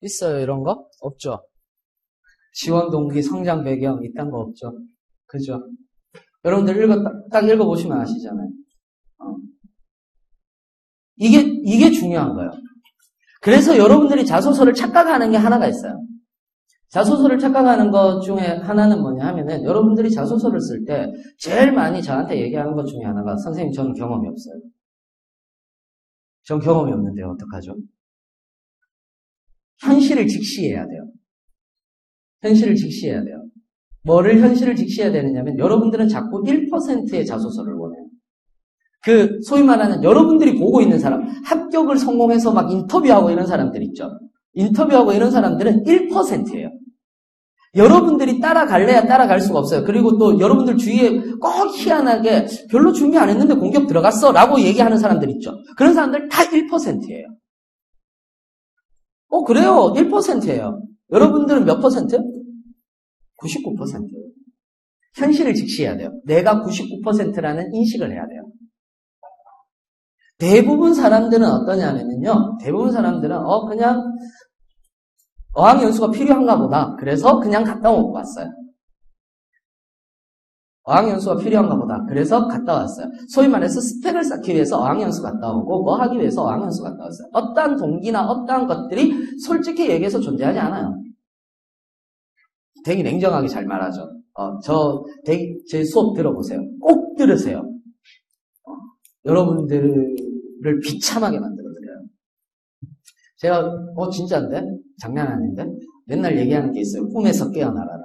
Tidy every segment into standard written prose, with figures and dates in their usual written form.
있어요, 이런 거? 없죠? 지원 동기, 성장 배경, 이딴 거 없죠? 그죠? 여러분들 딱 읽어보시면 아시잖아요. 이게 중요한 거예요. 그래서 여러분들이 자소서를 착각하는 게 하나가 있어요. 자소서를 착각하는 것 중에 하나는 뭐냐 하면은, 여러분들이 자소서를 쓸 때 제일 많이 저한테 얘기하는 것 중에 하나가, 선생님, 저는 경험이 없어요. 전 경험이 없는데요, 어떡하죠? 현실을 직시해야 돼요. 현실을 직시해야 돼요. 뭐를 현실을 직시해야 되느냐면, 여러분들은 자꾸 1%의 자소서를 원해요. 소위 말하는 여러분들이 보고 있는 사람, 합격을 성공해서 막 인터뷰하고 이런 사람들 있죠. 인터뷰하고 이런 사람들은 1%예요. 여러분들이 따라갈래야 따라갈 수가 없어요. 그리고 또 여러분들 주위에 꼭 희한하게 별로 준비 안 했는데 공격 들어갔어 라고 얘기하는 사람들 있죠. 그런 사람들 다 1%예요. 그래요. 1%예요. 여러분들은 몇 퍼센트? 99%예요. 현실을 직시해야 돼요. 내가 99%라는 인식을 해야 돼요. 대부분 사람들은 어떠냐면요. 대부분 사람들은 그냥 어학연수가 필요한가 보다. 그래서 그냥 갔다 오고 왔어요. 어학연수가 필요한가 보다. 그래서 갔다 왔어요. 소위 말해서 스펙을 쌓기 위해서 어학연수 갔다 오고 뭐 하기 위해서 어학연수 갔다 왔어요. 어떠한 동기나 어떠한 것들이 솔직히 얘기해서 존재하지 않아요. 되게 냉정하게 잘 말하죠. 제 수업 들어보세요. 꼭 들으세요. 여러분들을 비참하게 만들어드려요. 제가 진짜인데? 장난 아닌데? 맨날 얘기하는 게 있어요. 꿈에서 깨어나라라는.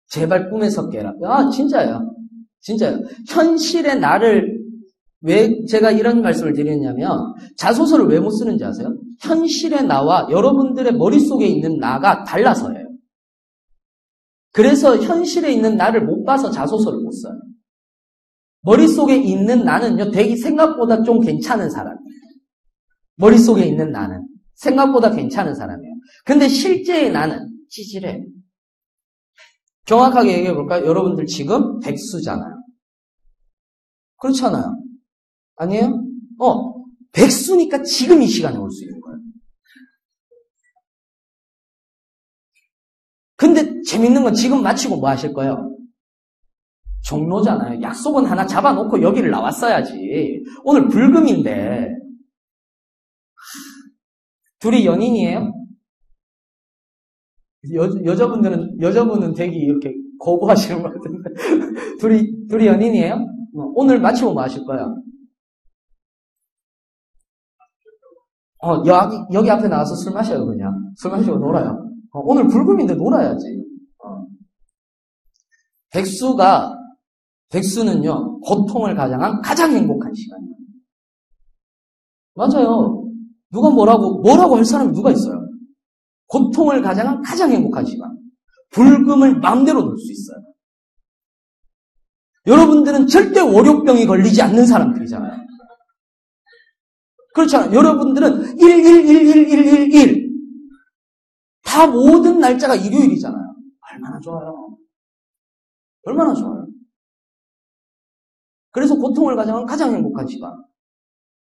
제발 꿈에서 깨라. 진짜예요. 진짜예요. 현실의 나를 왜 제가 이런 말씀을 드리냐면, 자소서를 왜 못 쓰는지 아세요? 현실의 나와 여러분들의 머릿속에 있는 나가 달라서예요. 그래서 현실에 있는 나를 못 봐서 자소서를 못 써요. 머릿속에 있는 나는요, 되게 생각보다 좀 괜찮은 사람이에요. 머릿속에 있는 나는 생각보다 괜찮은 사람이에요. 근데 실제의 나는 찌질해. 정확하게 얘기해 볼까요? 여러분들 지금 백수잖아요. 그렇잖아요. 아니에요? 백수니까 지금 이 시간에 올 수 있는 거예요. 근데 재밌는 건 지금 마치고 뭐 하실 거예요? 종로잖아요. 약속은 하나 잡아놓고 여기를 나왔어야지. 오늘 불금인데. 둘이 연인이에요? 여자분은 되게 이렇게 거부하시는 것 같은데. 둘이 연인이에요? 오늘 마치고 뭐 하실 거야? 여기 앞에 나와서 술 마셔요, 그냥. 술 마시고 놀아요. 오늘 불금인데 놀아야지. 백수는요, 고통을 가장한 가장 행복한 시간이에요. 맞아요. 누가 뭐라고 할 사람이 누가 있어요? 고통을 가장한 가장 행복한 시간. 불금을 마음대로 놀 수 있어요. 여러분들은 절대 월요병이 걸리지 않는 사람들이잖아요. 그렇잖아요. 여러분들은 1. 다 모든 날짜가 일요일이잖아요. 얼마나 좋아요. 얼마나 좋아요. 그래서 고통을 가장한 가장 행복한 시간.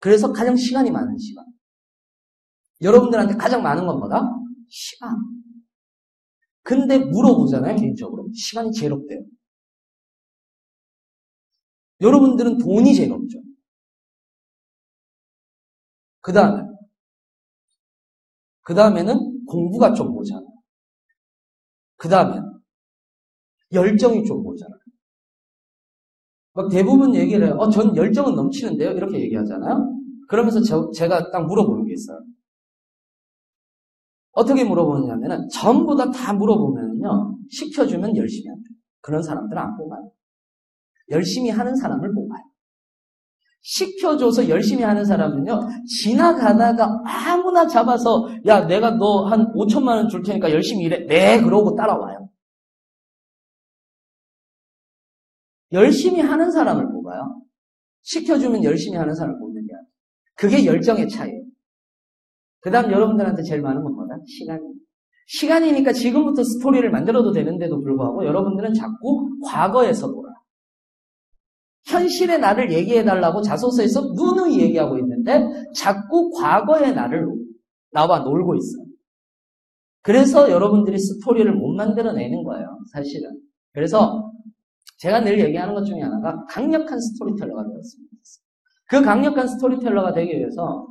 그래서 가장 시간이 많은 시간. 여러분들한테 가장 많은 건 뭐다? 시간. 근데 물어보잖아요, 개인적으로. 시간이 제일 없대요. 여러분들은 돈이 제일 없죠. 그 다음에는 공부가 좀 모자라요. 그 다음에는 열정이 좀 모자라요. 막 대부분 얘기를 해요. 전 열정은 넘치는데요? 이렇게 얘기하잖아요? 그러면서 제가 딱 물어보는 게 있어요. 어떻게 물어보느냐면은, 전부 다 물어보면요, 시켜주면 열심히 한대요. 그런 사람들은 안 뽑아요. 열심히 하는 사람을 뽑아요. 시켜줘서 열심히 하는 사람은요, 지나가다가 아무나 잡아서, 야, 내가 너 한 5천만 원 줄 테니까 열심히 일해. 네, 그러고 따라와요. 열심히 하는 사람을 뽑아요. 시켜주면 열심히 하는 사람을 뽑는 게 아니에요. 그게 열정의 차이예요. 그 다음 여러분들한테 제일 많은 건 뭐다? 시간이니까 지금부터 스토리를 만들어도 되는데도 불구하고 여러분들은 자꾸 과거에서 놀아요. 현실의 나를 얘기해달라고 자소서에서 누누이 얘기하고 있는데 자꾸 과거의 나를 나와 놀고 있어요. 그래서 여러분들이 스토리를 못 만들어내는 거예요, 사실은. 그래서 제가 늘 얘기하는 것 중에 하나가 강력한 스토리텔러가 되었으면 좋겠어요. 그 강력한 스토리텔러가 되기 위해서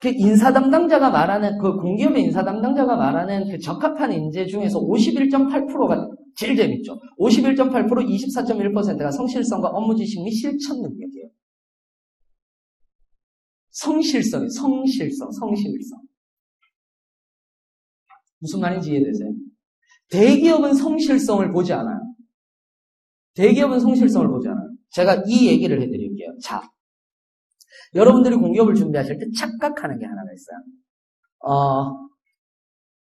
그 인사 담당자가 말하는, 그 공기업의 인사 담당자가 말하는 그 적합한 인재 중에서 51.8%가 제일 재밌죠. 51.8%, 24.1%가 성실성과 업무 지식 및 실천 능력이에요. 성실성. 무슨 말인지 이해되세요? 대기업은 성실성을 보지 않아요. 제가 이 얘기를 해드릴게요. 자, 여러분들이 공기업을 준비하실 때 착각하는 게 하나가 있어요.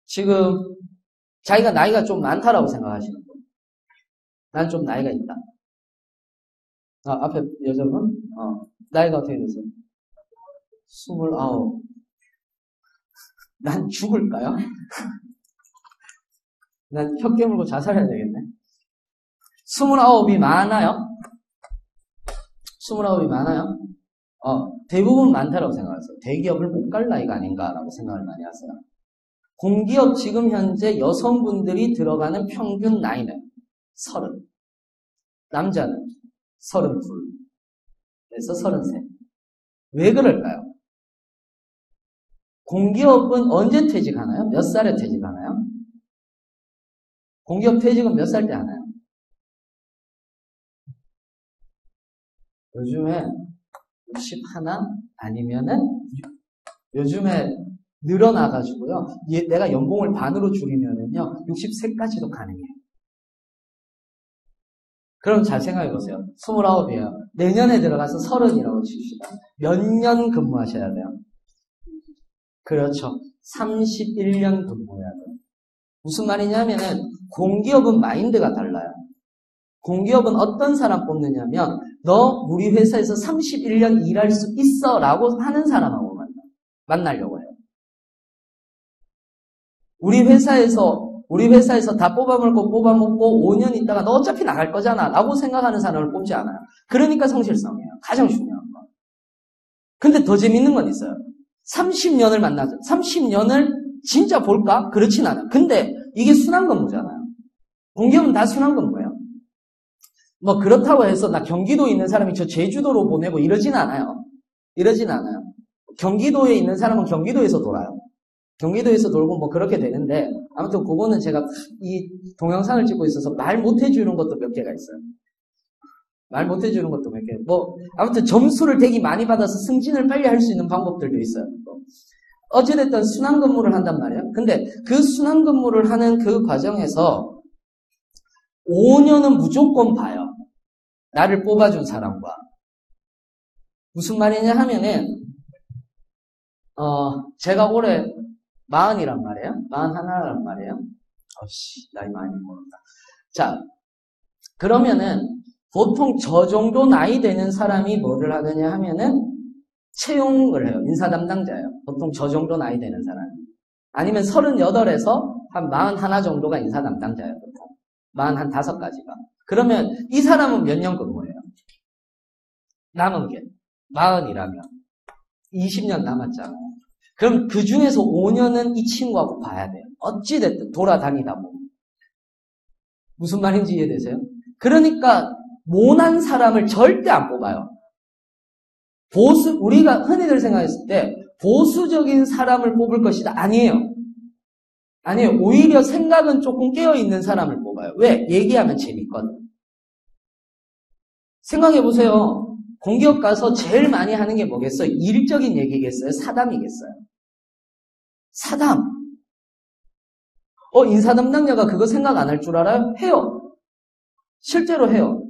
지금 자기가 나이가 좀 많다라고 생각하시는 분. 난 좀 나이가 있다. 앞에 여자분? 나이가 어떻게 되세요? 29. 난 죽을까요? 난 혀 깨물고 자살해야 되겠네. 29이 많아요? 29이 많아요? 대부분 많다라고 생각하세요. 대기업을 못 갈 나이가 아닌가라고 생각을 많이 하세요. 공기업 지금 현재 여성분들이 들어가는 평균 나이는 30. 남자는 32에서 33. 왜 그럴까요? 공기업은 언제 퇴직하나요? 몇 살에 퇴직하나요? 공기업 퇴직은 몇 살 때 하나요? 요즘에 61 아니면은 요즘에 늘어나가지고요. 내가 연봉을 반으로 줄이면은요, 63까지도 가능해요. 그럼 잘 생각해보세요. 29이에요. 내년에 들어가서 30이라고 칩시다. 몇 년 근무하셔야 돼요? 그렇죠. 31년 근무해야 돼요. 무슨 말이냐면은 공기업은 마인드가 달라요. 공기업은 어떤 사람 뽑느냐면 너 우리 회사에서 31년 일할 수 있어 라고 하는 사람하고 만나려고 해요. 우리 회사에서 다 뽑아먹고 5년 있다가 너 어차피 나갈 거잖아 라고 생각하는 사람을 뽑지 않아요. 그러니까 성실성이에요. 가장 중요한 거. 근데 더 재밌는 건 있어요. 30년을 만나죠. 30년을 진짜 볼까? 그렇진 않아요. 근데 이게 순환근무잖아요. 공기업은 다 순환근무예요. 뭐 그렇다고 해서 나 경기도에 있는 사람이 저 제주도로 보내고 이러진 않아요. 경기도에 있는 사람은 경기도에서 돌아요. 경기도에서 돌고 뭐 그렇게 되는데 아무튼 그거는 제가 이 동영상을 찍고 있어서 말 못해주는 것도 몇 개가 있어요. 뭐 아무튼 점수를 되게 많이 받아서 승진을 빨리 할 수 있는 방법들도 있어요. 어찌됐든 순환근무를 한단 말이에요. 근데 그 순환근무를 하는 그 과정에서 5년은 무조건 봐요. 나를 뽑아준 사람과. 무슨 말이냐 하면은 제가 올해 40이란 말이에요. 41란 말이에요. 나이 많이 먹었다. 자, 그러면은 보통 저 정도 나이 되는 사람이 뭐를 하느냐 하면은 채용을 해요. 인사 담당자예요. 보통 저 정도 나이 되는 사람이. 아니면 38에서 한 41 정도가 인사 담당자예요. 보통. 45까지가. 그러면 이 사람은 몇 년 근무해요? 남은 게 40이라면 20년 남았잖아요. 그럼 그 중에서 5년은 이 친구하고 봐야 돼요. 어찌됐든 돌아다니다 보면. 무슨 말인지 이해되세요? 그러니까 모난 사람을 절대 안 뽑아요. 우리가 흔히들 생각했을 때 보수적인 사람을 뽑을 것이다. 아니에요. 오히려 생각은 조금 깨어있는 사람을 뽑아요. 왜? 얘기하면 재밌거든. 생각해보세요. 공기업 가서 제일 많이 하는 게 뭐겠어요? 일적인 얘기겠어요? 사담이겠어요? 사담. 인사 담당자가 그거 생각 안 할 줄 알아요? 해요. 실제로 해요.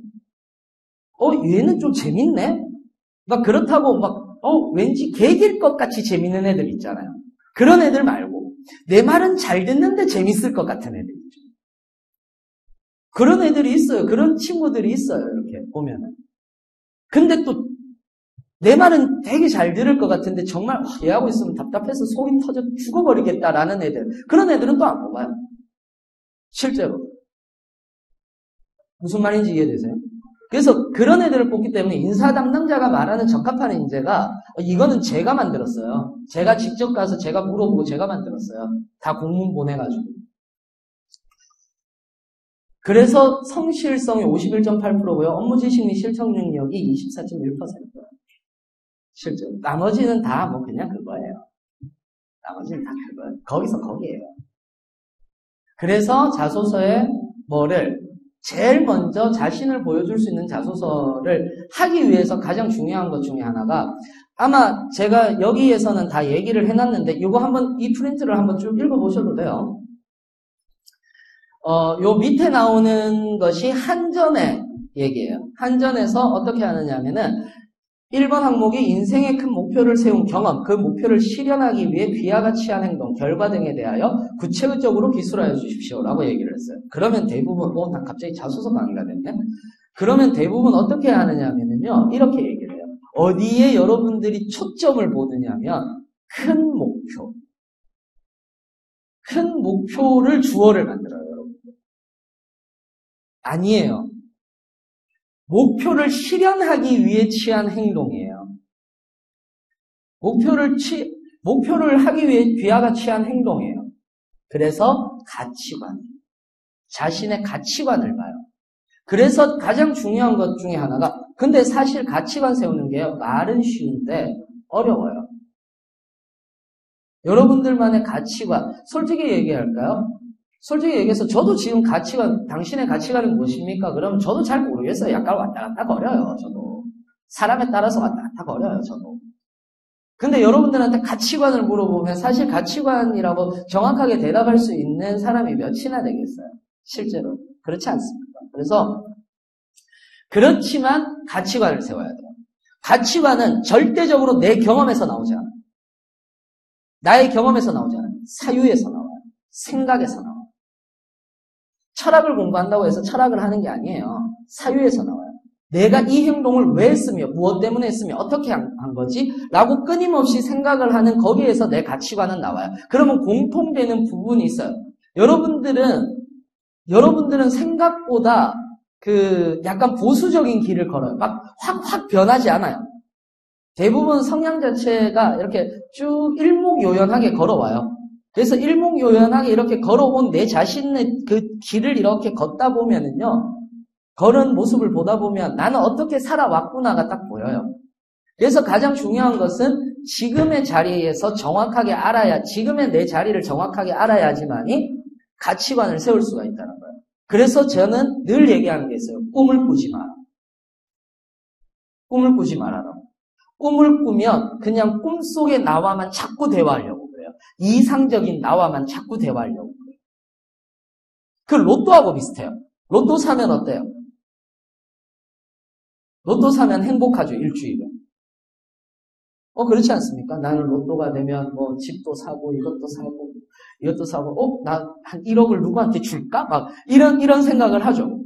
얘는 좀 재밌네? 막 그렇다고 왠지 개길 것 같이 재밌는 애들 있잖아요. 그런 애들 말고 내 말은 잘 듣는데 재밌을 것 같은 애들 있죠. 그런 애들이 있어요. 그런 친구들이 있어요. 이렇게 보면은. 근데 또 내 말은 되게 잘 들을 것 같은데 정말 얘하고 있으면 답답해서 속이 터져 죽어버리겠다라는 애들. 그런 애들은 또 안 뽑아요. 실제로. 무슨 말인지 이해되세요? 그래서 그런 애들을 뽑기 때문에 인사 담당자가 말하는 적합한 인재가 이거는 제가 만들었어요. 제가 직접 가서 제가 물어보고 제가 만들었어요. 다 공문 보내가지고. 그래서 성실성이 51.8%고요. 업무 지식 및 실천 능력이 24.1%예요. 실제로. 나머지는 다 뭐 그냥 그거예요. 나머지는 다 그거예요. 거기서 거기에요. 그래서 자소서에 뭐를 제일 먼저 자신을 보여줄 수 있는 자소서를 하기 위해서 가장 중요한 것 중에 하나가 아마 제가 여기에서는 다 얘기를 해놨는데 이거 한번 이 프린트를 한번 쭉 읽어보셔도 돼요. 요 밑에 나오는 것이 한전의 얘기예요. 한전에서 어떻게 하느냐 하면은 1번 항목이 인생의 큰 목표를 세운 경험, 그 목표를 실현하기 위해 귀하 가치한 행동, 결과 등에 대하여 구체적으로 기술하여 주십시오라고 얘기를 했어요. 그러면 대부분, 난 갑자기 자소서 강의가 됐네? 그러면 대부분 어떻게 하느냐 하면요, 이렇게 얘기를 해요. 어디에 여러분들이 초점을 보느냐면, 큰 목표. 큰 목표를 주어를 만들어요, 여러분. 아니에요. 목표를 실현하기 위해 취한 행동이에요. 목표를 하기 위해 귀하가 취한 행동이에요. 그래서 가치관. 자신의 가치관을 봐요. 그래서 가장 중요한 것 중에 하나가, 근데 사실 가치관 세우는 게요, 말은 쉬운데 어려워요. 여러분들만의 가치관, 솔직히 얘기할까요? 솔직히 얘기해서 저도 지금 가치관, 당신의 가치관은 무엇입니까? 그러면 저도 잘 모르겠어요. 약간 왔다 갔다 거려요, 저도. 사람에 따라서 왔다 갔다 거려요, 저도. 근데 여러분들한테 가치관을 물어보면 사실 가치관이라고 정확하게 대답할 수 있는 사람이 몇이나 되겠어요? 실제로. 그렇지 않습니다. 그래서, 그렇지만 가치관을 세워야 돼요. 가치관은 절대적으로 내 경험에서 나오지 않아요. 나의 경험에서 나오지 않아요. 사유에서 나와요. 생각에서 나와요. 철학을 공부한다고 해서 철학을 하는 게 아니에요. 사유에서 나와요. 내가 이 행동을 왜 했으며 무엇 때문에 했으며 어떻게 한 거지? 라고 끊임없이 생각을 하는 거기에서 내 가치관은 나와요. 그러면 공통되는 부분이 있어요. 여러분들은 생각보다 약간 보수적인 길을 걸어요. 막 확 변하지 않아요. 대부분 성향 자체가 이렇게 쭉 일목요연하게 걸어와요. 그래서 일목요연하게 이렇게 걸어온 내 자신의 그 길을 이렇게 걷다 보면은요, 걸은 모습을 보다 보면 나는 어떻게 살아왔구나가 딱 보여요. 그래서 가장 중요한 것은 지금의 자리에서 정확하게 알아야, 지금의 내 자리를 정확하게 알아야지만이 가치관을 세울 수가 있다는 거예요. 그래서 저는 늘 얘기하는 게 있어요. 꿈을 꾸지 마라. 꿈을 꾸지 말아라. 꿈을 꾸면 그냥 꿈속의 나와만 자꾸 대화하려고 그래요. 이상적인 나와만 자꾸 대화하려고 그래요. 그 로또하고 비슷해요. 로또 사면 어때요? 로또 사면 행복하죠, 일주일은. 그렇지 않습니까? 나는 로또가 되면 뭐 집도 사고 이것도 사고 나 한 1억을 누구한테 줄까? 막 이런 생각을 하죠.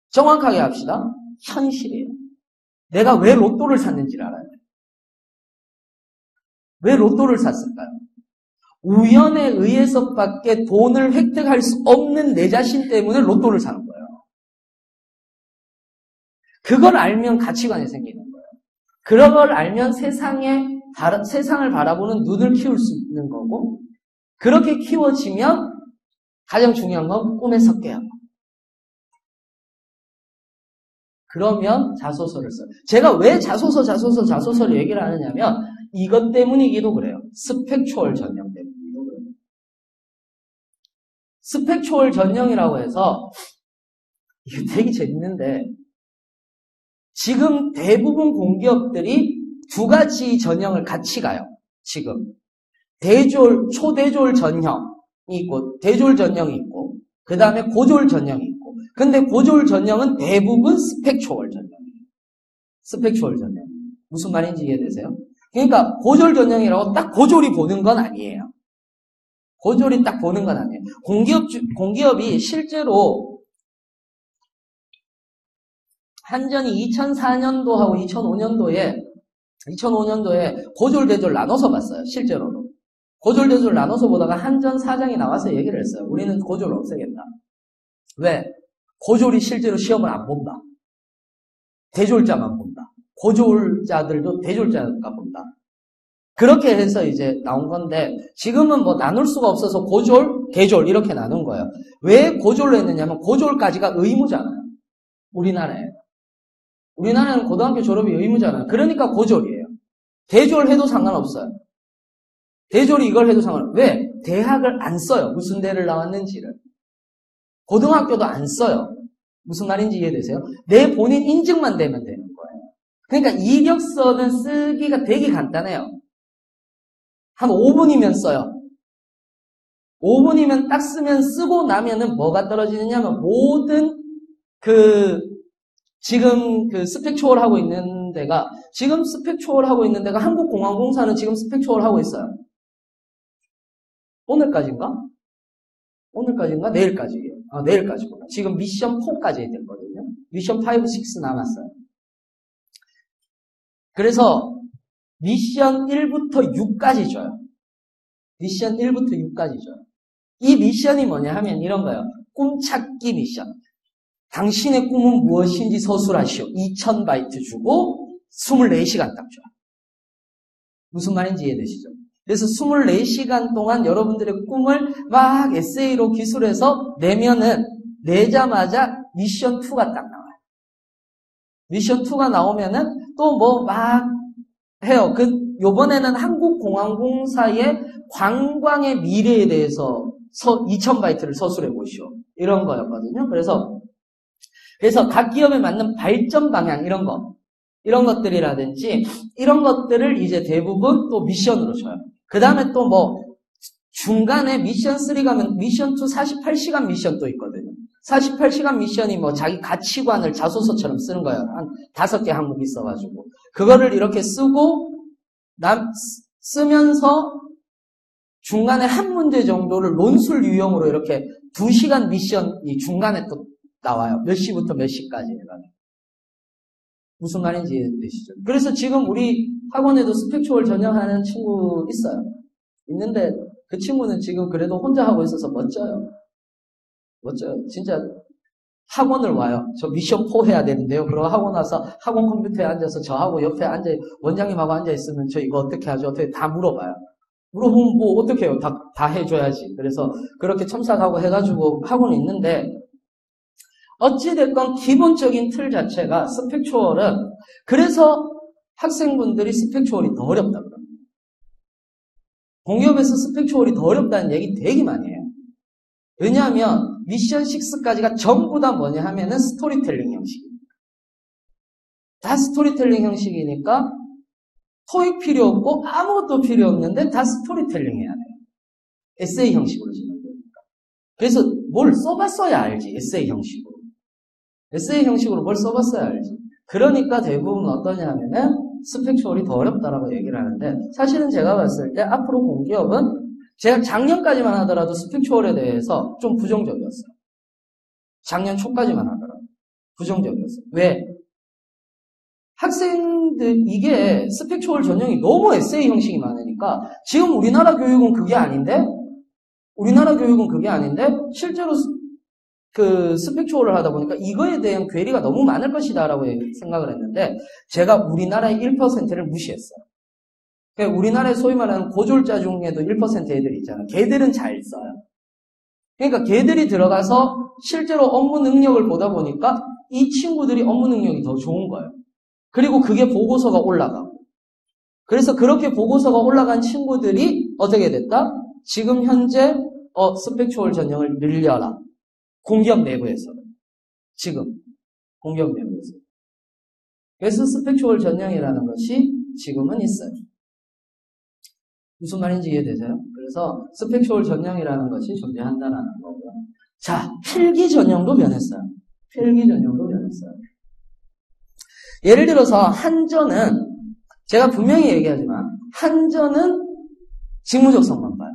정확하게 합시다. 현실이에요. 내가 왜 로또를 샀는지를 알아요. 왜 로또를 샀을까요? 우연에 의해서밖에 돈을 획득할 수 없는 내 자신 때문에 로또를 사는 거예요. 그걸 알면 가치관이 생기는 거예요. 그런 걸 알면 세상을 바라보는 눈을 키울 수 있는 거고, 그렇게 키워지면 가장 중요한 건 꿈에서 깨요. 그러면 자소서를 써요. 제가 왜 자소서를 얘기를 하느냐면 이것 때문이기도 그래요. 스펙 초월 전형 때문이기도 그래요. 스펙 초월 전형이라고 해서 이게 되게 재밌는데 지금 대부분 공기업들이 두 가지 전형을 같이 가요. 지금 초대졸 전형이 있고 대졸 전형이 있고 그 다음에 고졸 전형이 있고 근데 고졸 전형은 대부분 스펙 초월 전형이에요. 스펙 초월 전형. 무슨 말인지 이해되세요? 그러니까 고졸 전형이라고 딱 고졸이 보는 건 아니에요. 고졸이 딱 보는 건 아니에요. 공기업이 실제로 한전이 2004년도하고 2005년도에 고졸, 대졸 나눠서 봤어요. 실제로도. 고졸, 대졸 나눠서 보다가 한전 사장이 나와서 얘기를 했어요. 우리는 고졸 없애겠다. 왜? 고졸이 실제로 시험을 안 본다. 대졸자만 본다. 고졸자들도 대졸자가 본다. 그렇게 해서 이제 나온 건데 지금은 뭐 나눌 수가 없어서 고졸, 대졸 이렇게 나눈 거예요. 왜 고졸로 했느냐면 고졸까지가 의무잖아요. 우리나라는 고등학교 졸업이 의무잖아요. 그러니까 고졸이에요. 대졸 해도 상관없어요. 대졸이 이걸 해도 상관없어요. 왜? 대학을 안 써요. 무슨 대를 나왔는지를. 고등학교도 안 써요. 무슨 말인지 이해되세요? 내 본인 인증만 되면 되는 거예요. 그러니까 이력서는 쓰기가 되게 간단해요. 한 5분이면 써요. 5분이면 딱 쓰고 나면은 뭐가 떨어지느냐면 모든 지금 스펙 초월하고 있는 데가 한국공항공사는 지금 스펙 초월하고 있어요. 오늘까지인가? 내일까지예요. 내일까지구나. 지금 미션 4까지 됐거든요. 미션 5, 6 남았어요. 그래서 미션 1부터 6까지 줘요. 미션 1부터 6까지 줘요. 이 미션이 뭐냐 하면 이런 거예요. 꿈찾기 미션. 당신의 꿈은 무엇인지 서술하시오. 2000바이트 주고 24시간 딱 줘요. 무슨 말인지 이해되시죠? 그래서 24시간 동안 여러분들의 꿈을 막 에세이로 기술해서 내자마자 미션 2가 딱 나와요. 미션 2가 나오면은 또 뭐 막 해요. 요번에는 한국공항공사의 관광의 미래에 대해서 2000바이트를 서술해 보시오. 이런 거였거든요. 그래서 각 기업에 맞는 발전 방향 이런 것들이라든지 이런 것들을 이제 대부분 또 미션으로 줘요. 그 다음에 또 뭐 중간에 미션 3 가면 미션 2 48시간 미션 또 있거든요. 48시간 미션이 뭐 자기 가치관을 자소서처럼 쓰는 거예요. 한 5개 항목이 있어가지고 그거를 이렇게 쓰면서 중간에 한 문제 정도를 논술 유형으로 이렇게 2시간 미션이 중간에 또 나와요. 몇 시부터 몇 시까지 해가지고. 무슨 말인지 이해되시죠? 그래서 지금 우리 학원에도 스펙 초월 전형하는 친구 있어요. 있는데 그 친구는 지금 그래도 혼자 하고 있어서 멋져요. 진짜 학원을 와요. 저 미션 4 해야 되는데요. 그러고 하고 나서 학원 컴퓨터에 앉아서 저하고 옆에 원장님하고 앉아있으면 저 이거 어떻게 하죠? 어떻게 다 물어봐요. 물어보면 뭐 어떻게 해요? 다 해줘야지. 그래서 그렇게 첨삭하고 해가지고 학원이 있는데 어찌됐건 기본적인 틀 자체가 스펙 초월은 그래서 학생분들이 스펙 초월이 더 어렵다 그럽니다. 공기업에서 스펙 초월이 더 어렵다는 얘기 되게 많이 해요. 왜냐하면 미션 6까지가 전부 다 뭐냐 하면은 스토리텔링 형식입니다. 다 스토리텔링 형식이니까 토익 필요 없고 아무것도 필요 없는데 다 스토리텔링 해야 돼요. 에세이 형식으로 진행되니까. 그래서 뭘 써봤어야 알지. 에세이 형식으로 뭘 써봤어야 알지. 그러니까 대부분 어떠냐면은 스펙 초월이 더 어렵다라고 얘기를 하는데 사실은 제가 봤을 때 앞으로 공기업은 제가 작년까지만 하더라도 스펙 초월에 대해서 좀 부정적이었어요. 작년 초까지만 하더라도 부정적이었어요. 왜? 학생들 이게 스펙 초월 전형이 너무 에세이 형식이 많으니까 지금 우리나라 교육은 그게 아닌데 실제로 스펙 초월을 하다 보니까 이거에 대한 괴리가 너무 많을 것이다라고 생각을 했는데 제가 우리나라의 1%를 무시했어요. 그러니까 우리나라에 소위 말하는 고졸자 중에도 1% 애들이 있잖아요. 걔들은 잘 써요. 그러니까 걔들이 들어가서 실제로 업무 능력을 보다 보니까 이 친구들이 업무 능력이 더 좋은 거예요. 그리고 그게 보고서가 올라가고. 그래서 그렇게 보고서가 올라간 친구들이 어떻게 됐다? 지금 현재 스펙 초월 전형을 늘려라. 공기업 내부에서는. 지금 공기업 내부에서. 그래서 스펙 초월 전형이라는 것이 지금은 있어요. 무슨 말인지 이해되세요? 그래서 스펙 초월 전형이라는 것이 존재한다는 거고요. 자, 필기 전형도 변했어요. 예를 들어서 한전은 제가 분명히 얘기하지만 한전은 직무적성만 봐요.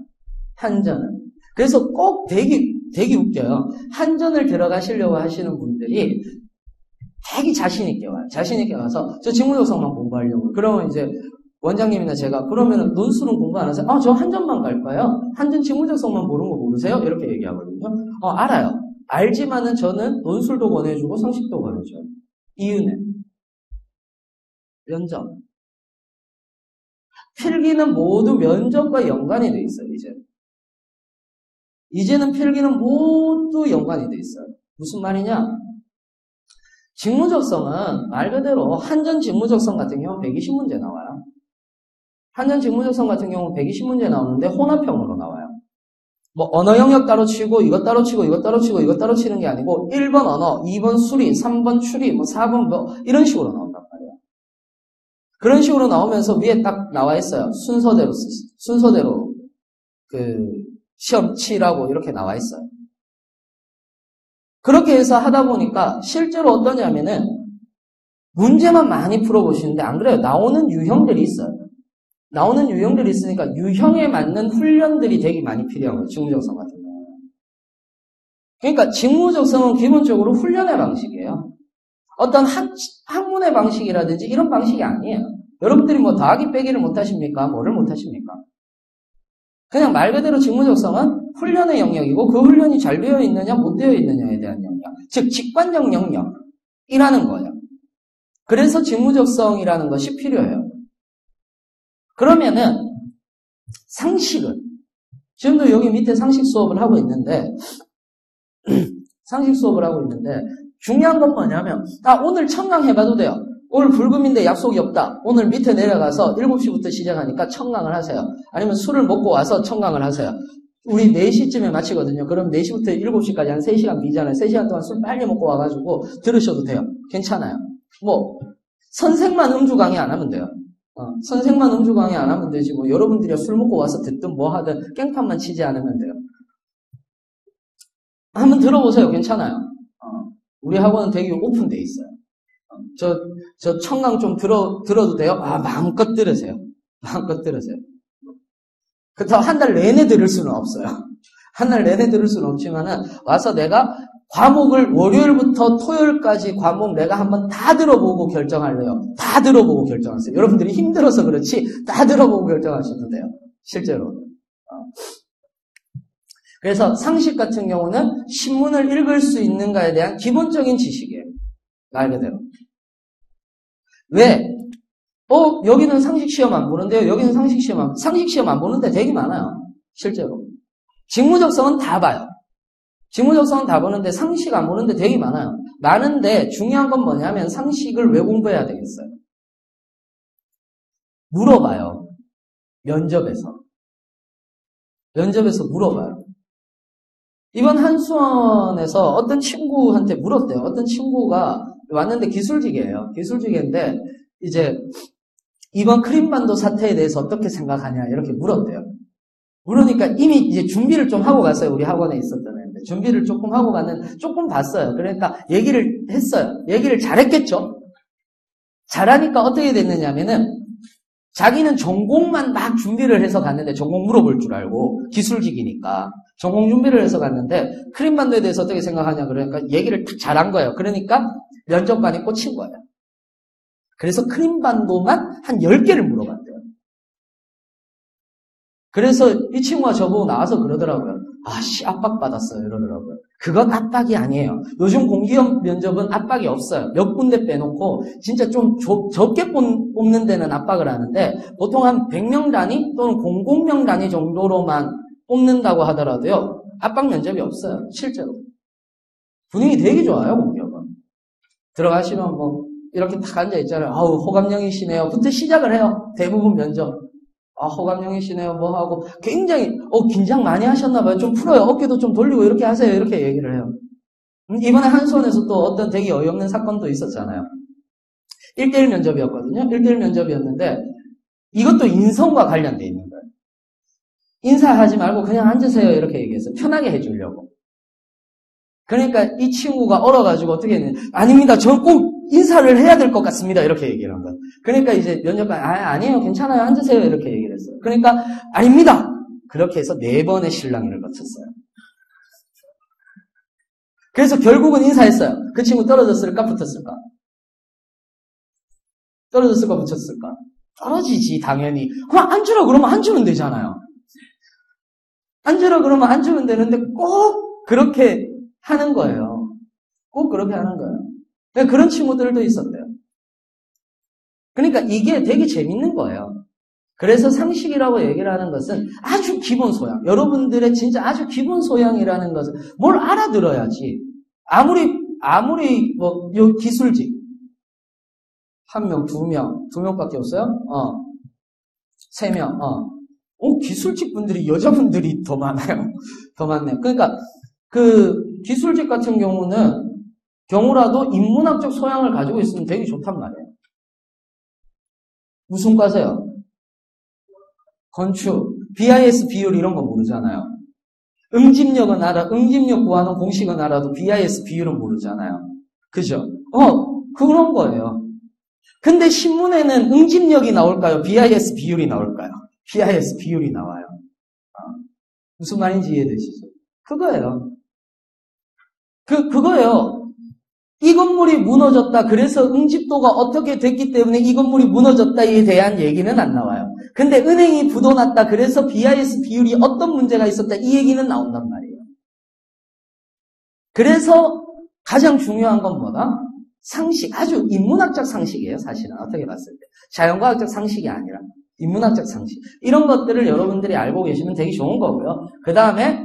한전은. 그래서 꼭 되게 웃겨요. 한전을 들어가시려고 하시는 분들이 되게 자신있게 와요. 자신있게 와서 저 직무적성만 공부하려고. 그러면 이제 원장님이나 제가 그러면은 논술은 공부 안 하세요? 저 한전만 갈 거예요. 한전 직무적성만 모르는 거 모르세요? 이렇게 얘기하거든요. 알아요. 알지만은 저는 논술도 권해주고 상식도 권해줘요. 이유는 면접. 필기는 모두 면접과 연관이 돼 있어요, 이제는 필기는 모두 연관이 돼 있어요. 무슨 말이냐? 직무적성은 말 그대로 한전 직무적성 같은 경우는 120문제 나와요. 한전 직무적성 같은 경우는 120문제 나오는데 혼합형으로 나와요. 뭐 언어 영역 따로 치고 이것 따로 치고 이것 따로 치고 이것 따로 치는 게 아니고 1번 언어, 2번 수리, 3번 추리, 뭐 4번 뭐 이런 식으로 나온단 말이에요. 그런 식으로 나오면서 위에 딱 나와 있어요. 순서대로 그 시험 치라고 이렇게 나와 있어요. 그렇게 해서 하다 보니까 실제로 어떠냐면은 문제만 많이 풀어보시는데 안 그래요. 나오는 유형들이 있어요. 나오는 유형들이 있으니까 유형에 맞는 훈련들이 되게 많이 필요한 거예요. 직무적성 같은 경우는. 그러니까 직무적성은 기본적으로 훈련의 방식이에요. 어떤 학문의 방식이라든지 이런 방식이 아니에요. 여러분들이 뭐 더하기 빼기를 못하십니까? 뭐를 못하십니까? 그냥 말 그대로 직무적성은 훈련의 영역이고 그 훈련이 잘 되어 있느냐 못 되어 있느냐에 대한 영역. 즉 직관적 영역이라는 거예요. 그래서 직무적성이라는 것이 필요해요. 그러면은 상식은 지금도 여기 밑에 상식 수업을 하고 있는데 중요한 건 뭐냐면 오늘 청강 해봐도 돼요. 오늘 불금인데 약속이 없다. 오늘 밑에 내려가서 7시부터 시작하니까 청강을 하세요. 아니면 술을 먹고 와서 청강을 하세요. 우리 4시쯤에 마치거든요. 그럼 4시부터 7시까지 한 3시간 비잖아요. 3시간 동안 술 빨리 먹고 와가지고 들으셔도 돼요. 괜찮아요. 뭐 선생만 음주 강의 안 하면 돼요. 선생만 음주 강의 안 하면 되지. 뭐 여러분들이 술 먹고 와서 듣든 뭐 하든 깽판만 치지 않으면 돼요. 한번 들어보세요. 괜찮아요. 우리 학원은 되게 오픈돼 있어요. 저 청강 좀 들어도 돼요? 마음껏 들으세요. 마음껏 들으세요. 그렇다고 한 달 내내 들을 수는 없어요. 한 달 내내 들을 수는 없지만은 와서 내가 과목을 월요일부터 토요일까지 과목 내가 한번 다 들어보고 결정할래요. 다 들어보고 결정하세요. 여러분들이 힘들어서 그렇지 다 들어보고 결정하셔도 돼요. 실제로. 그래서 상식 같은 경우는 신문을 읽을 수 있는가에 대한 기본적인 지식이에요. 말 그대로. 왜? 여기는 상식 시험 안 보는데요. 여기는 상식 시험 안 보는데 되게 많아요. 실제로. 직무적성은 다 봐요. 직무적성은 다 보는데 상식 안 보는데 되게 많아요. 많은데 중요한 건 뭐냐면 상식을 왜 공부해야 되겠어요? 물어봐요. 면접에서 물어봐요. 이번 한수원에서 어떤 친구한테 물었대요. 어떤 친구가 왔는데 기술직이에요. 기술직인데 이제 이번 크림반도 사태에 대해서 어떻게 생각하냐 이렇게 물었대요. 물으니까 이미 이제 준비를 좀 하고 갔어요. 우리 학원에 있었던 애인데 준비를 조금 하고 갔는데 조금 봤어요. 그러니까 얘기를 했어요. 얘기를 잘했겠죠. 잘하니까 어떻게 됐느냐면은 자기는 전공만 막 준비를 해서 갔는데 전공 물어볼 줄 알고 기술직이니까 전공 준비를 해서 갔는데 크림반도에 대해서 어떻게 생각하냐 그러니까 얘기를 딱 잘한 거예요. 그러니까 면접관이 꽂힌 거예요. 그래서 크림반도만 한 10개를 물어봤대요. 그래서 이 친구가 저보고 나와서 그러더라고요. 압박받았어요. 이러더라고요. 그건 압박이 아니에요. 요즘 공기업 면접은 압박이 없어요. 몇 군데 빼놓고 진짜 좀 적게 뽑는 데는 압박을 하는데 보통 한 100명 단위 또는 00명 단위 정도로만 뽑는다고 하더라도요. 압박 면접이 없어요. 실제로. 분위기 되게 좋아요. 공기업은. 들어가시면 뭐 이렇게 딱 앉아있잖아요. 호감형이시네요. 부터 시작을 해요. 대부분 면접. 호감형이시네요. 뭐 하고 굉장히 긴장 많이 하셨나봐요. 좀 풀어요. 어깨도 좀 돌리고 이렇게 하세요. 이렇게 얘기를 해요. 이번에 한수원에서 또 어떤 되게 어이없는 사건도 있었잖아요. 1대1 면접이었거든요. 1대1 면접이었는데 이것도 인성과 관련돼 있는 거예요. 인사하지 말고 그냥 앉으세요. 이렇게 얘기했어요. 편하게 해주려고. 그러니까 이 친구가 얼어가지고 어떻게 했느냐. 아닙니다. 저 꼭 인사를 해야 될 것 같습니다. 이렇게 얘기를 한 거예요. 그러니까 이제 면접관, 아니에요. 괜찮아요. 앉으세요. 이렇게 얘기를 했어요. 그러니까, 아닙니다. 그렇게 해서 4번의 실랑이를 거쳤어요. 그래서 결국은 인사했어요. 그 친구 떨어졌을까? 붙었을까? 떨어졌을까? 붙였을까? 떨어지지, 당연히. 그럼 앉으라 그러면 앉으면 되잖아요. 앉으라 그러면 앉으면 되는데 꼭 그렇게 하는 거예요. 꼭 그렇게 하는 거예요. 그런 친구들도 있었대요. 그러니까 이게 되게 재밌는 거예요. 그래서 상식이라고 얘기를 하는 것은 아주 기본 소양. 여러분들의 진짜 아주 기본 소양이라는 것은 뭘 알아들어야지. 아무리 요 기술직. 1명, 2명, 2명밖에 없어요? 3명, 기술직 분들이, 여자분들이 더 많아요. 더 많네요. 그러니까, 기술직 같은 경우라도 인문학적 소양을 가지고 있으면 되게 좋단 말이에요. 무슨 과세요? 건축, BIS 비율 이런 거 모르잖아요. 응집력은 알아, 응집력 구하는 공식은 알아도 BIS 비율은 모르잖아요. 그죠? 그런 거예요. 근데 신문에는 응집력이 나올까요? BIS 비율이 나올까요? BIS 비율이 나와요. 무슨 말인지 이해되시죠? 그거예요. 그거예요. 이 건물이 무너졌다. 그래서 응집도가 어떻게 됐기 때문에 이 건물이 무너졌다에 대한 얘기는 안 나와요. 근데 은행이 부도났다. 그래서 BIS 비율이 어떤 문제가 있었다. 이 얘기는 나온단 말이에요. 그래서 가장 중요한 건 뭐다? 상식, 아주 인문학적 상식이에요, 사실은. 어떻게 봤을 때. 자연과학적 상식이 아니라 인문학적 상식. 이런 것들을 여러분들이 알고 계시면 되게 좋은 거고요. 그 다음에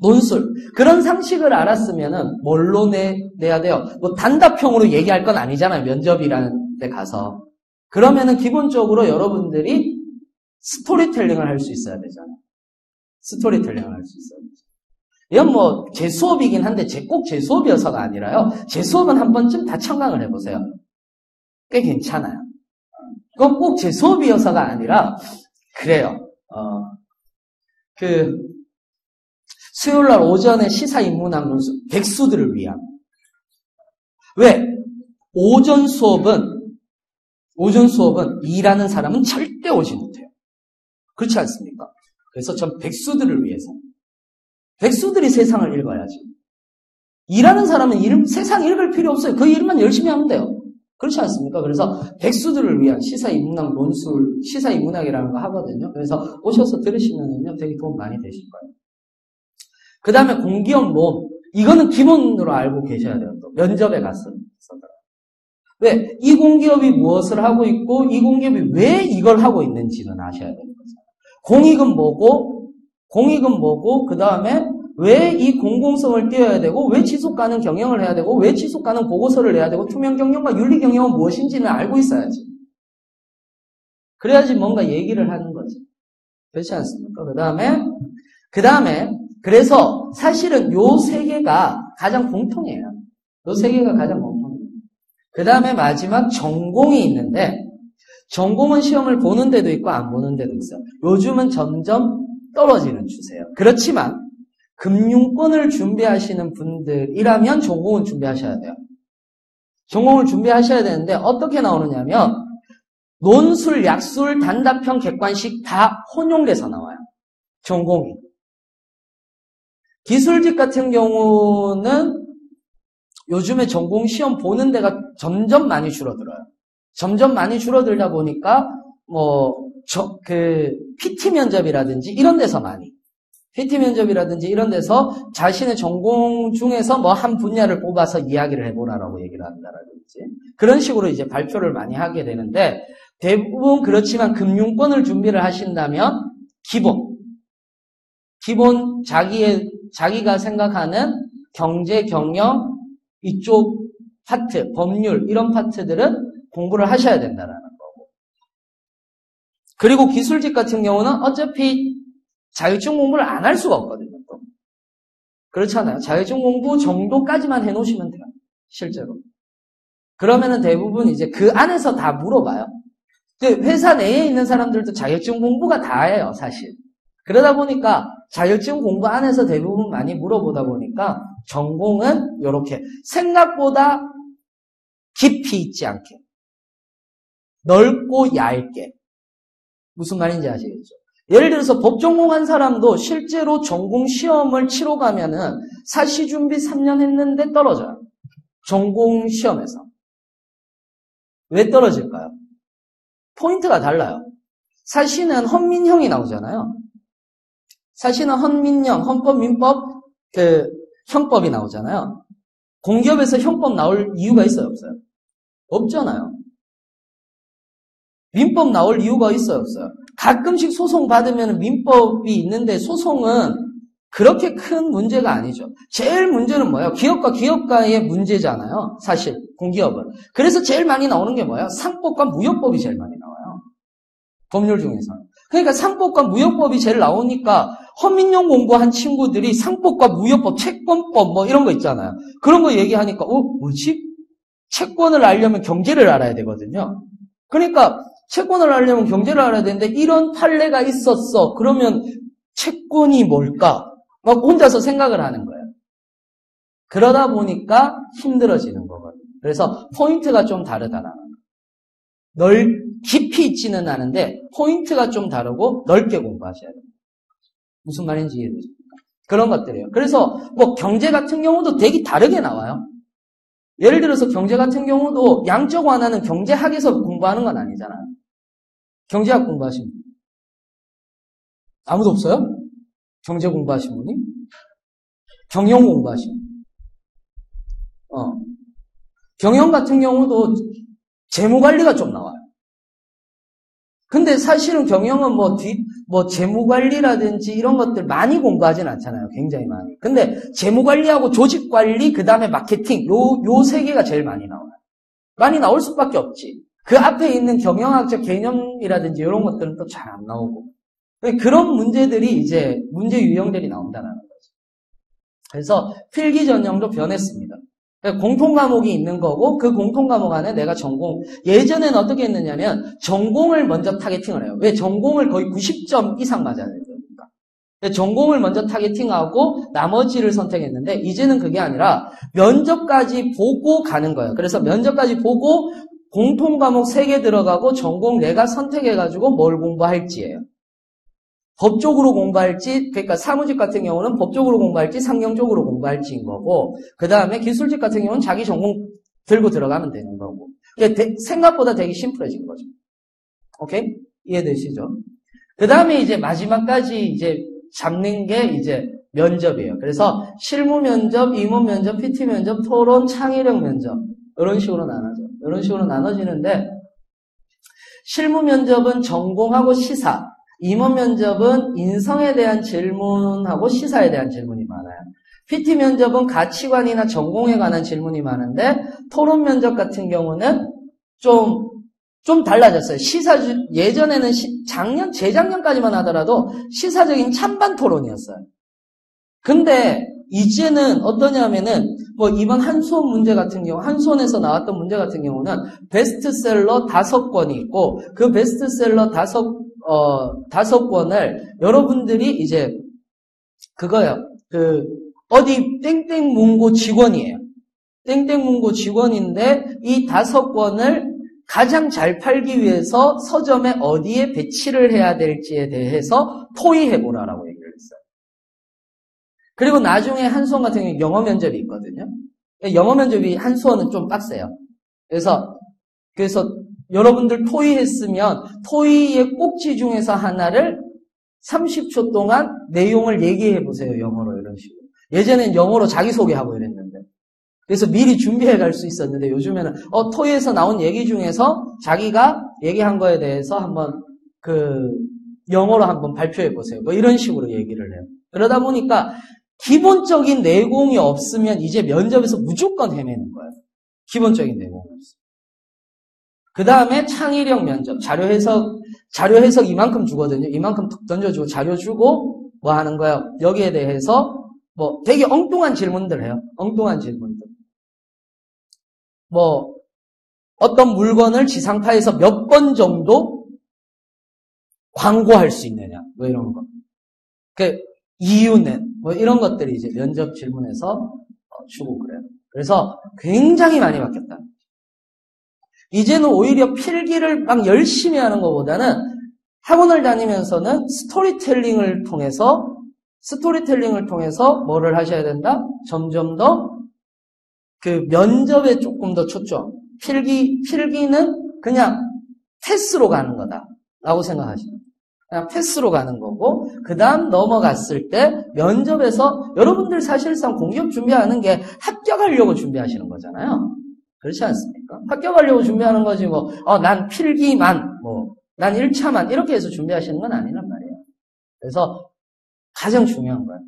논술. 그런 상식을 알았으면은 뭘로 내야 돼요? 단답형으로 얘기할 건 아니잖아요. 면접이라는 데 가서. 그러면은 기본적으로 여러분들이 스토리텔링을 할 수 있어야 되잖아요. 스토리텔링을 할 수 있어야 되죠. 이건 제 수업이긴 한데 꼭 제 수업이어서가 아니라요. 제 수업은 한 번쯤 다 참강을 해보세요. 꽤 괜찮아요. 그건 꼭 제 수업이어서가 아니라 그래요. 수요일날 오전에 시사인문학 논술 백수들을 위한. 왜? 오전 수업은 일하는 사람은 절대 오지 못해요. 그렇지 않습니까? 그래서 전 백수들을 위해서. 백수들이 세상을 읽어야지. 일하는 사람은 세상 읽을 필요 없어요. 그 일만 열심히 하면 돼요. 그렇지 않습니까? 그래서 백수들을 위한 시사인문학 논술, 시사인문학이라는 거 하거든요. 그래서 오셔서 들으시면요 되게 도움 많이 되실 거예요. 그 다음에 공기업론. 이거는 기본으로 알고 계셔야 돼요. 또 면접에 가서. 왜? 이 공기업이 무엇을 하고 있고 이 공기업이 왜 이걸 하고 있는지는 아셔야 되는 거죠. 공익은 뭐고 그 다음에 왜 이 공공성을 띄어야 되고 왜 지속가능 경영을 해야 되고 왜 지속가능 보고서를 내야 되고 투명 경영과 윤리 경영은 무엇인지는 알고 있어야지. 그래야지 뭔가 얘기를 하는 거지. 그렇지 않습니까? 그 다음에 그래서 사실은 요 세 개가 가장 공통이에요. 요 세 개가 가장 공통이에요. 그 다음에 마지막 전공이 있는데 전공은 시험을 보는 데도 있고 안 보는 데도 있어요. 요즘은 점점 떨어지는 추세예요. 그렇지만 금융권을 준비하시는 분들이라면 전공은 준비하셔야 돼요. 전공을 준비하셔야 되는데 어떻게 나오느냐면 논술, 약술, 단답형, 객관식 다 혼용돼서 나와요. 전공이. 기술직 같은 경우는 요즘에 전공 시험 보는 데가 점점 많이 줄어들어요. 점점 많이 줄어들다 보니까 PT 면접이라든지 이런 데서 자신의 전공 중에서 한 분야를 뽑아서 이야기를 해보라라고 얘기를 한다라든지 그런 식으로 이제 발표를 많이 하게 되는데 대부분 그렇지만 금융권을 준비를 하신다면 기본 자기가 생각하는 경제, 경영 이쪽 파트, 법률 이런 파트들은 공부를 하셔야 된다라는 거고. 그리고 기술직 같은 경우는 어차피 자격증 공부를 안 할 수가 없거든요. 또. 그렇잖아요. 자격증 공부 정도까지만 해놓으시면 돼요. 실제로. 그러면은 대부분 이제 그 안에서 다 물어봐요. 회사 내에 있는 사람들도 자격증 공부가 다예요, 사실. 그러다 보니까 자격증 공부 안에서 대부분 많이 물어보다 보니까 전공은 이렇게 생각보다 깊이 있지 않게 넓고 얇게 무슨 말인지 아시겠죠? 예를 들어서 법전공한 사람도 실제로 전공 시험을 치러 가면은 사시 준비 3년 했는데 떨어져요. 전공 시험에서. 왜 떨어질까요? 포인트가 달라요. 사시는 헌민형이 나오잖아요. 사시는 헌민형, 헌법, 민법, 형법이 나오잖아요. 공기업에서 형법 나올 이유가 있어요, 없어요? 없잖아요. 민법 나올 이유가 있어요, 없어요? 가끔씩 소송 받으면 민법이 있는데 소송은 그렇게 큰 문제가 아니죠. 제일 문제는 뭐예요? 기업과 기업가의 문제잖아요. 사실 공기업은. 그래서 제일 많이 나오는 게 뭐예요? 상법과 무역법이 제일 많이 나와요. 법률 중에서는. 그러니까 상법과 무역법이 제일 나오니까 허민영 공부한 친구들이 상법과 무역법, 채권법 뭐 이런 거 있잖아요. 그런 거 얘기하니까 뭐지? 채권을 알려면 경제를 알아야 되거든요. 그러니까 채권을 알려면 경제를 알아야 되는데 이런 판례가 있었어. 그러면 채권이 뭘까? 막 혼자서 생각을 하는 거예요. 그러다 보니까 힘들어지는 거거든요. 그래서 포인트가 좀 다르다라는 거예요. 깊이 있지는 않은데 포인트가 좀 다르고 넓게 공부하셔야 돼요. 무슨 말인지 이해되십니까? 그런 것들이에요. 그래서 뭐 경제 같은 경우도 되게 다르게 나와요. 예를 들어서 경제 같은 경우도 양적 완화는 경제학에서 공부하는 건 아니잖아요. 경제학 공부하신 분? 아무도 없어요? 경제 공부하신 분이? 경영 공부하신 분? 경영 같은 경우도 재무관리가 좀 나와요. 근데 사실은 경영은 재무관리라든지 이런 것들 많이 공부하진 않잖아요. 굉장히 많이. 근데 재무관리하고 조직관리, 그 다음에 마케팅, 요 세 개가 제일 많이 나와요. 많이 나올 수밖에 없지. 그 앞에 있는 경영학적 개념이라든지 이런 것들은 또 잘 안 나오고. 그런 문제들이 이제 문제 유형들이 나온다는 거죠. 그래서 필기 전형도 변했습니다. 공통 과목이 있는 거고 그 공통 과목 안에 내가 전공 예전에는 어떻게 했느냐면 전공을 먼저 타겟팅을 해요. 왜? 전공을 거의 90점 이상 맞아야 되니까. 전공을 먼저 타겟팅하고 나머지를 선택했는데 이제는 그게 아니라 면접까지 보고 가는 거예요. 그래서 면접까지 보고 공통 과목 3개 들어가고 전공 내가 선택해가지고 뭘 공부할지예요. 법적으로 공부할지, 그러니까 사무직 같은 경우는 법적으로 공부할지 상경적으로 공부할지인 거고, 그 다음에 기술직 같은 경우는 자기 전공 들고 들어가면 되는 거고. 생각보다 되게 심플해진 거죠. 오케이? 이해되시죠? 그 다음에 이제 마지막까지 이제 잡는 게 이제 면접이에요. 그래서 실무 면접, 임원 면접, PT 면접, 토론, 창의력 면접. 이런 식으로 나눠져. 이런 식으로 나눠지는데, 실무 면접은 전공하고 시사, 임원 면접은 인성에 대한 질문하고 시사에 대한 질문이 많아요. PT 면접은 가치관이나 전공에 관한 질문이 많은데 토론 면접 같은 경우는 좀 달라졌어요. 예전에는 재작년까지만 하더라도 시사적인 찬반 토론이었어요. 근데 이제는 어떠냐면은 이번 한수원 문제 같은 경우, 한수원에서 나왔던 문제 같은 경우는 베스트셀러 5권이 있고 그 베스트셀러 5권을 여러분들이 이제 그거요. 어디 땡땡 문고 직원이에요. 땡땡 문고 직원인데 이 5권을 가장 잘 팔기 위해서 서점에 어디에 배치를 해야 될지에 대해서 토의해보라라고 얘기를 했어요. 그리고 나중에 한수원 같은 경우 영어 면접이 있거든요. 영어 면접이 한수원은 좀 빡세요. 그래서 여러분들 토의했으면 토의의 꼭지 중에서 하나를 30초 동안 내용을 얘기해보세요. 영어로 이런 식으로. 예전엔 영어로 자기소개하고 이랬는데. 그래서 미리 준비해 갈 수 있었는데 요즘에는 토의에서 나온 얘기 중에서 자기가 얘기한 거에 대해서 한번 영어로 한번 발표해보세요. 이런 식으로 얘기를 해요. 그러다 보니까 기본적인 내공이 없으면 이제 면접에서 무조건 헤매는 거예요. 기본적인 내공이 없어요. 그 다음에 창의력 면접, 자료 해석 이만큼 주거든요. 이만큼 툭 던져주고 자료 주고 뭐 하는 거예요? 여기에 대해서 되게 엉뚱한 질문들 해요. 엉뚱한 질문들. 어떤 물건을 지상파에서 몇 번 정도 광고할 수 있느냐, 이런 거. 이유는 이런 것들이 이제 면접 질문에서 주고 그래요. 그래서 굉장히 많이 바뀌었다. 이제는 오히려 필기를 막 열심히 하는 것보다는 학원을 다니면서는 스토리텔링을 통해서 뭐를 하셔야 된다? 점점 더 면접에 조금 더 초점. 필기는 그냥 패스로 가는 거다라고 생각하시면. 그냥 패스로 가는 거고, 그 다음 넘어갔을 때 면접에서 여러분들 사실상 공기업 준비하는 게 합격하려고 준비하시는 거잖아요. 그렇지 않습니까? 합격하려고 준비하는 거지, 난 필기만, 난 1차만, 이렇게 해서 준비하시는 건 아니란 말이에요. 그래서 가장 중요한 거예요.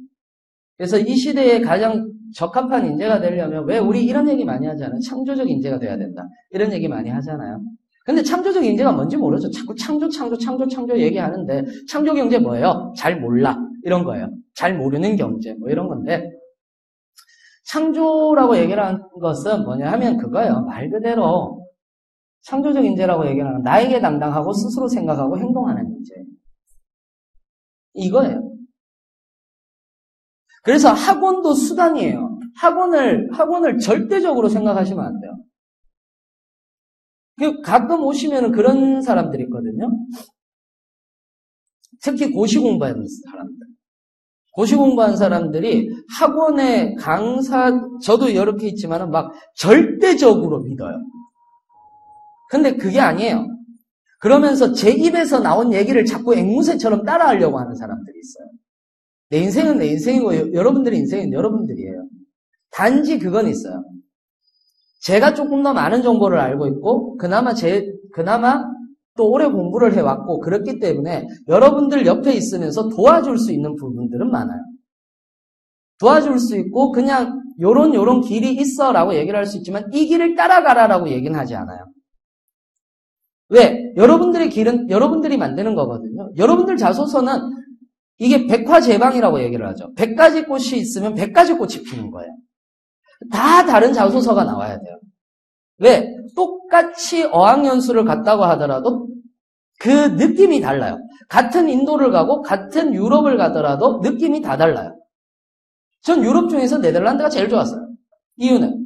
그래서 이 시대에 가장 적합한 인재가 되려면, 왜 우리 이런 얘기 많이 하잖아요. 창조적 인재가 돼야 된다. 이런 얘기 많이 하잖아요. 근데 창조적 인재가 뭔지 모르죠. 자꾸 창조 얘기하는데, 창조 경제 뭐예요? 잘 몰라. 이런 거예요. 잘 모르는 경제. 이런 건데, 창조라고 얘기를 하는 것은 뭐냐 하면 그거예요. 말 그대로 창조적 인재라고 얘기를 하는 나에게 당당하고 스스로 생각하고 행동하는 인재. 이거예요. 그래서 학원도 수단이에요. 학원을 절대적으로 생각하시면 안 돼요. 가끔 오시면 그런 사람들이 있거든요. 특히 고시 공부하는 사람들. 고시 공부한 사람들이 학원의 저도 이렇게 있지만은 막 절대적으로 믿어요. 근데 그게 아니에요. 그러면서 제 입에서 나온 얘기를 자꾸 앵무새처럼 따라하려고 하는 사람들이 있어요. 내 인생은 내 인생이고 여러분들의 인생은 여러분들이에요. 단지 그건 있어요. 제가 조금 더 많은 정보를 알고 있고 그나마 또 오래 공부를 해왔고 그렇기 때문에 여러분들 옆에 있으면서 도와줄 수 있는 부분들은 많아요. 도와줄 수 있고 그냥 요런 길이 있어 라고 얘기를 할 수 있지만 이 길을 따라가라 라고 얘기는 하지 않아요. 왜? 여러분들의 길은 여러분들이 만드는 거거든요. 여러분들 자소서는 이게 백화제방이라고 얘기를 하죠. 100가지 꽃이 있으면 100가지 꽃이 피는 거예요. 다 다른 자소서가 나와야 돼요. 왜? 똑같이 어학연수를 갔다고 하더라도 그 느낌이 달라요. 같은 인도를 가고 같은 유럽을 가더라도 느낌이 다 달라요. 전 유럽 중에서 네덜란드가 제일 좋았어요. 이유는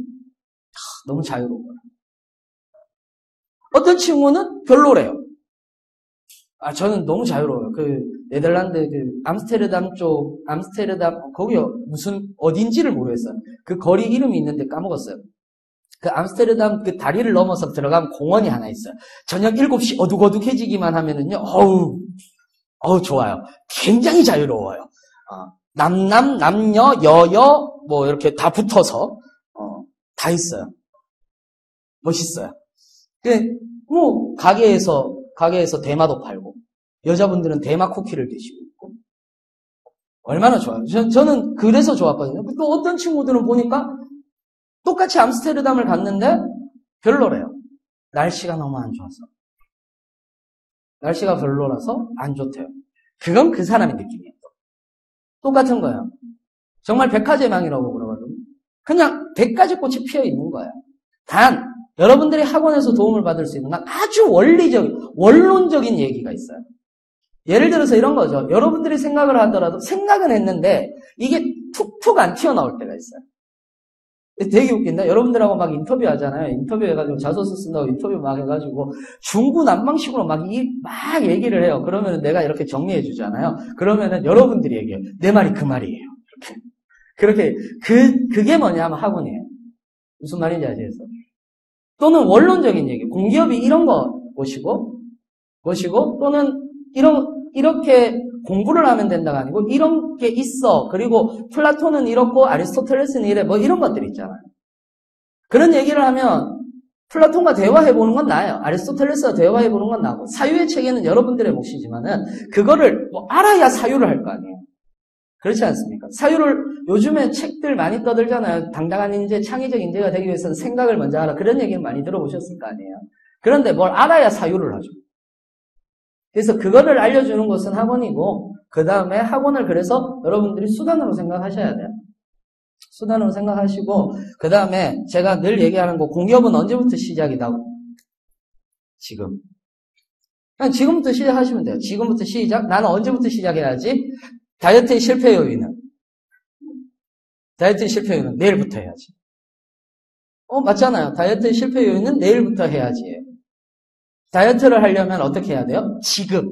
너무 자유로워요. 어떤 친구는 별로래요. 저는 너무 자유로워요. 네덜란드 암스테르담 거기요. 어딘지를 모르겠어요. 그 거리 이름이 있는데 까먹었어요. 그 암스테르담 그 다리를 넘어서 들어가면 공원이 하나 있어요. 저녁 7시 어둑어둑해지기만 하면은요, 좋아요. 굉장히 자유로워요. 남녀, 여여, 이렇게 다 붙어서, 다 있어요. 멋있어요. 가게에서 대마도 팔고, 여자분들은 대마 쿠키를 드시고 있고, 얼마나 좋아요. 저는 그래서 좋았거든요. 또 어떤 친구들은 보니까 똑같이 암스테르담을 갔는데 별로래요. 날씨가 너무 안 좋아서. 날씨가 별로라서 안 좋대요. 그건 그 사람의 느낌이에요. 똑같은 거예요. 정말 백화제망이라고 그러거든요. 그냥 100가지 꽃이 피어 있는 거예요. 단 여러분들이 학원에서 도움을 받을 수 있는 건 아주 원론적인 얘기가 있어요. 예를 들어서 이런 거죠. 여러분들이 생각을 하더라도 생각은 했는데 이게 툭툭 안 튀어나올 때가 있어요. 되게 웃긴다. 여러분들하고 막 인터뷰 하잖아요. 인터뷰 해가지고 자소서 쓴다고 인터뷰 막 해가지고 중구난방식으로 막 얘기를 해요. 그러면 내가 이렇게 정리해 주잖아요. 그러면은 여러분들이 얘기해요. 내 말이 그 말이에요. 그렇게 그게 뭐냐면 학원이에요. 무슨 말인지 아시겠어요? 또는 원론적인 얘기. 공기업이 이런 거 보시고 또는 이렇게 공부를 하면 된다가 아니고 이런 게 있어. 그리고 플라톤은 이렇고 아리스토텔레스는 이래. 이런 것들이 있잖아요. 그런 얘기를 하면 플라톤과 대화해보는 건 나아요. 아리스토텔레스와 대화해보는 건 나고 사유의 체계는 여러분들의 몫이지만은 그거를 알아야 사유를 할 거 아니에요. 그렇지 않습니까? 사유를 요즘에 책들 많이 떠들잖아요. 당당한 인재, 창의적 인재가 되기 위해서는 생각을 먼저 하라. 그런 얘기는 많이 들어보셨을 거 아니에요. 그런데 뭘 알아야 사유를 하죠. 그래서 그거를 알려주는 것은 학원이고 그 다음에 학원을 그래서 여러분들이 수단으로 생각하셔야 돼요. 수단으로 생각하시고 그 다음에 제가 늘 얘기하는 거 공기업은 언제부터 시작이다고? 지금. 그냥 지금부터 시작하시면 돼요. 지금부터 시작. 나는 언제부터 시작해야지? 다이어트의 실패 요인은 내일부터 해야지. 맞잖아요. 다이어트의 실패 요인은 내일부터 해야지. 다이어트를 하려면 어떻게 해야 돼요? 지금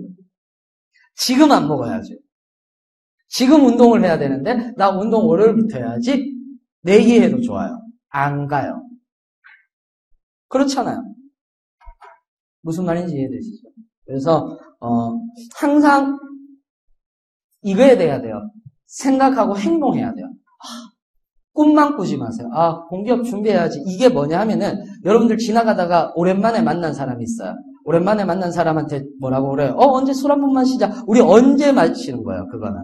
안 먹어야지. 지금 운동을 해야 되는데 나 운동 월요일부터 해야지. 내기해도 좋아요. 안 가요. 그렇잖아요. 무슨 말인지 이해되시죠? 그래서 항상 이거에 대해야 돼요. 생각하고 행동해야 돼요. 꿈만 꾸지 마세요. 공기업 준비해야지. 이게 뭐냐 하면은 여러분들 지나가다가 오랜만에 만난 사람이 있어요. 오랜만에 만난 사람한테 뭐라고 그래요? 언제 술 한 번 마시자. 우리 언제 마시는 거예요, 그거는.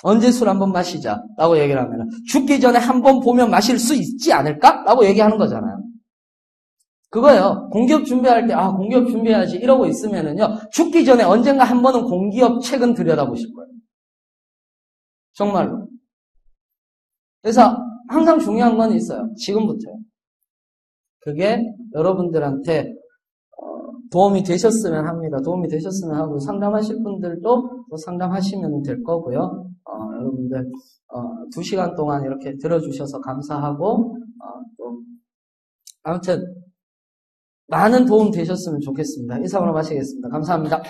언제 술 한 번 마시자. 라고 얘기를 하면은 죽기 전에 한 번 보면 마실 수 있지 않을까? 라고 얘기하는 거잖아요. 그거예요. 공기업 준비할 때, 공기업 준비해야지. 이러고 있으면은요, 죽기 전에 언젠가 한 번은 공기업 책은 들여다보실 거예요. 정말로. 그래서 항상 중요한 건 있어요. 지금부터요. 그게 여러분들한테 도움이 되셨으면 합니다. 도움이 되셨으면 하고 상담하실 분들도 또 상담하시면 될 거고요. 여러분들 2시간 동안 이렇게 들어주셔서 감사하고 또 아무튼 많은 도움 되셨으면 좋겠습니다. 이상으로 마치겠습니다. 감사합니다.